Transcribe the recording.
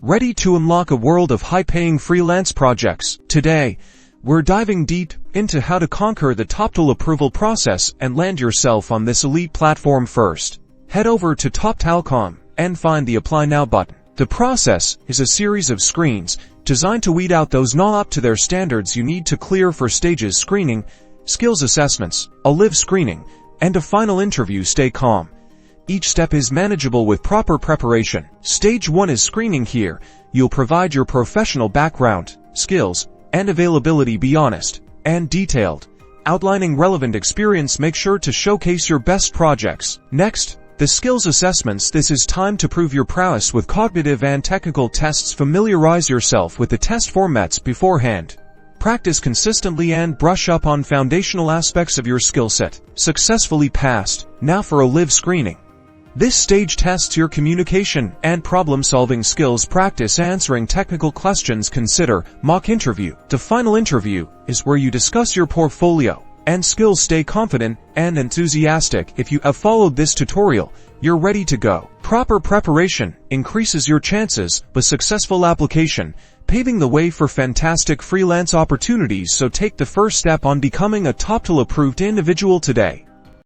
Ready to unlock a world of high-paying freelance projects? Today, we're diving deep into how to conquer the Toptal approval process and land yourself on this elite platform first. Head over to Toptal.com and find the Apply Now button. The process is a series of screens designed to weed out those not up to their standards you need to clear for stages: screening, skills assessments, a live screening, and a final interview. Stay calm. Each step is manageable with proper preparation. Stage 1 is screening. Here, you'll provide your professional background, skills, and availability. Be honest and detailed, outlining relevant experience. Make sure to showcase your best projects. Next, the skills assessments. This is time to prove your prowess with cognitive and technical tests. Familiarize yourself with the test formats beforehand. Practice consistently and brush up on foundational aspects of your skill set. Successfully passed. Now for a live screening. This stage tests your communication and problem-solving skills. Practice answering technical questions. Consider mock interview. The final interview is where you discuss your portfolio and skills. Stay confident and enthusiastic. If you have followed this tutorial, you're ready to go. Proper preparation increases your chances of successful application, paving the way for fantastic freelance opportunities. So take the first step on becoming a Toptal approved individual today.